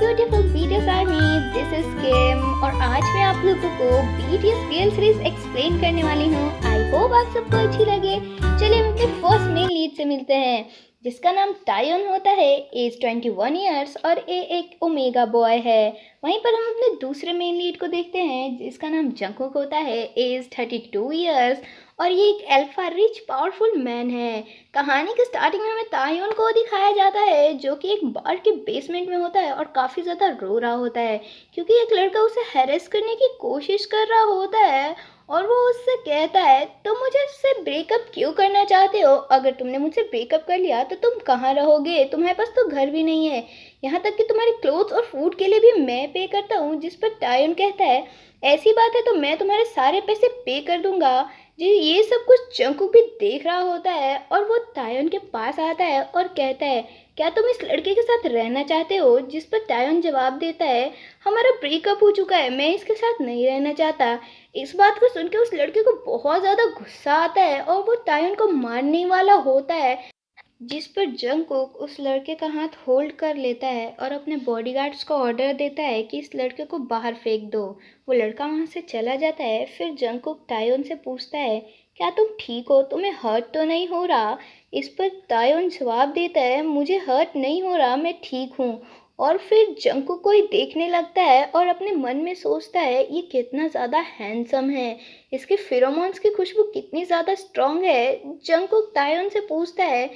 Beautiful BTS army, this is Kim और आज मैं आप लोगों को BTS BL सीरीज एक्सप्लेन करने वाली हूँ। आई होप आप सबको अच्छी लगे। चलिए हम अपने फर्स्ट मेन लीड से मिलते हैं जिसका नाम टायोन होता है, एज 21 ईयर्स और ये एक ओमेगा बॉय है। वहीं पर हम अपने दूसरे मेन लीड को देखते हैं जिसका नाम जंगकुक होता है, एज 32 ईयर्स और ये एक अल्फा रिच पावरफुल मैन है। कहानी के स्टार्टिंग में हमें तायोन को दिखाया जाता है जो कि एक बार के बेसमेंट में होता है और काफ़ी ज़्यादा रो रहा होता है क्योंकि एक लड़का उसे हैरेस करने की कोशिश कर रहा होता है और वो उससे कहता है तुम मुझे उससे ब्रेकअप क्यों करना चाहते हो? अगर तुमने मुझसे ब्रेकअप कर लिया तो तुम कहाँ रहोगे? तुम्हारे पास तो घर भी नहीं है, यहाँ तक कि तुम्हारे क्लोथ्स और फूड के लिए भी मैं पे करता हूँ। जिस पर टायोन कहता है ऐसी बात है तो मैं तुम्हारे सारे पैसे पे कर दूंगा। जी ये सब कुछ जंगकुक भी देख रहा होता है और वो टायोन के पास आता है और कहता है क्या तुम इस लड़के के साथ रहना चाहते हो? जिस पर टायोन जवाब देता है हमारा ब्रेकअप हो चुका है, मैं इसके साथ नहीं रहना चाहता। इस बात को सुनकर उस लड़के को बहुत ज़्यादा गुस्सा आता है और वो टायोन को मारने वाला होता है। जिस पर जंगकुक उस लड़के का हाथ होल्ड कर लेता है और अपने बॉडीगार्ड्स को ऑर्डर देता है कि इस लड़के को बाहर फेंक दो। वो लड़का वहाँ से चला जाता है। फिर जंगकुक टायोन से पूछता है क्या तुम ठीक हो? तुम्हें हर्ट तो नहीं हो रहा? इस पर टायोन जवाब देता है मुझे हर्ट नहीं हो रहा, मैं ठीक हूँ। और फिर जंगकुक को ही देखने लगता है और अपने मन में सोचता है ये कितना ज़्यादा हैंडसम है, इसके फेरोमोन्स की खुशबू कितनी ज़्यादा स्ट्रॉन्ग है। जंगकुक टायोन से पूछता है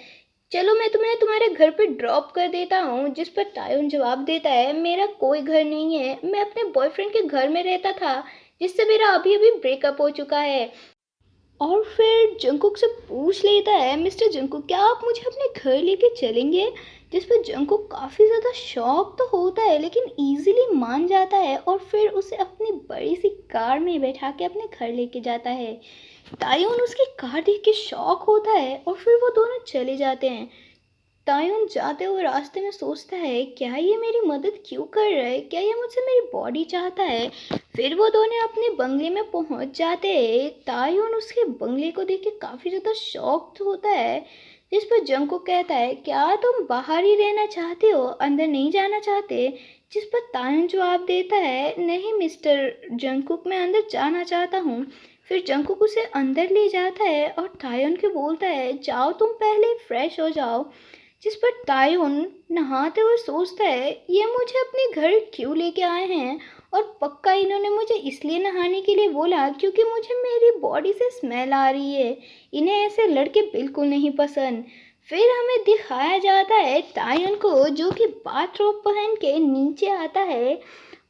चलो मैं तुम्हें तुम्हारे घर पे ड्रॉप कर देता हूँ। जिस पर टायोन जवाब देता है मेरा कोई घर नहीं है, मैं अपने बॉयफ्रेंड के घर में रहता था जिससे मेरा अभी अभी ब्रेकअप हो चुका है। और फिर जंगकुक से पूछ लेता है मिस्टर जंगकुक क्या आप मुझे अपने घर लेके चलेंगे? जिस पर जंगकुक काफ़ी ज़्यादा शॉक तो होता है लेकिन इजीली मान जाता है और फिर उसे अपनी बड़ी सी कार में बैठा के अपने घर लेके जाता है। टायोन उसकी कार देख के शॉक होता है और फिर वो दोनों चले जाते हैं। टायोन जाते हुए रास्ते में सोचता है क्या ये मेरी मदद क्यों कर रहा है, क्या ये मुझसे मेरी बॉडी चाहता है? फिर वो दोनों अपने बंगले में पहुंच जाते हैं। टायोन उसके बंगले को देख के काफ़ी ज़्यादा शॉक्ड होता है। जिस पर जंगकुक कहता है क्या तुम बाहर ही रहना चाहते हो, अंदर नहीं जाना चाहते? जिस पर टायोन जवाब देता है नहीं मिस्टर जंगकुक, मैं अंदर जाना चाहता हूँ। फिर जंगकुक उसे अंदर ले जाता है और टायोन को बोलता है जाओ तुम पहले फ्रेश हो जाओ। जिस पर टायोन नहाते हुए सोचता है ये मुझे अपने घर क्यों लेके आए हैं और पक्का इन्होंने मुझे इसलिए नहाने के लिए बोला क्योंकि मुझे मेरी बॉडी से स्मेल आ रही है, इन्हें ऐसे लड़के बिल्कुल नहीं पसंद। फिर हमें दिखाया जाता है टायोन को जो कि बाथरोब पहन के नीचे आता है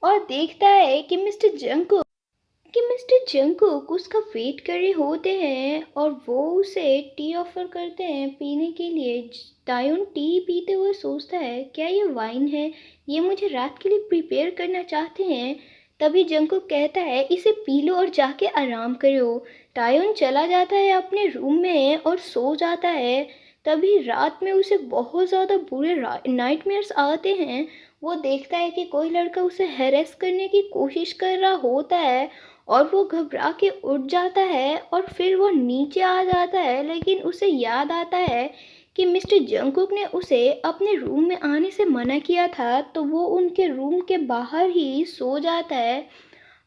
और देखता है कि मिस्टर जंगकुक उसका वेट कर रहे होते हैं और वो उसे टी ऑफर करते हैं पीने के लिए। टायोन टी पीते हुए सोचता है क्या ये वाइन है, ये मुझे रात के लिए प्रिपेयर करना चाहते हैं। तभी जंगकुक कहता है इसे पी लो और जाके आराम करो। टायोन चला जाता है अपने रूम में और सो जाता है। तभी रात में उसे बहुत ज़्यादा बुरे नाइटमेयर्स आते हैं। वो देखता है कि कोई लड़का उसे हैरेस करने की कोशिश कर रहा होता है और वो घबरा के उठ जाता है और फिर वो नीचे आ जाता है। लेकिन उसे याद आता है कि मिस्टर जंगकुक ने उसे अपने रूम में आने से मना किया था, तो वो उनके रूम के बाहर ही सो जाता है।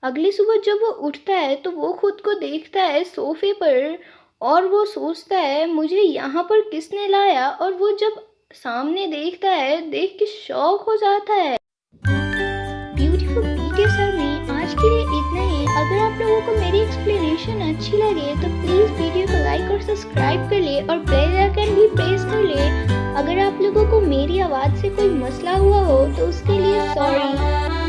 अगली सुबह जब वो उठता है तो वो खुद को देखता है सोफे पर और वो सोचता है मुझे यहाँ पर किसने लाया, और वो जब सामने देखता है देख के शॉक हो जाता है। ब्यूटीफुल BTS आर्मी, आज के लिए इतना ही। अगर आप लोगों को मेरी एक्सप्लेनेशन अच्छी लगे तो प्लीज़ वीडियो को लाइक और सब्सक्राइब कर ले और बेल आइकन भी प्रेस कर ले। अगर आप लोगों को मेरी आवाज़ से कोई मसला हुआ हो तो उसके लिए सॉरी।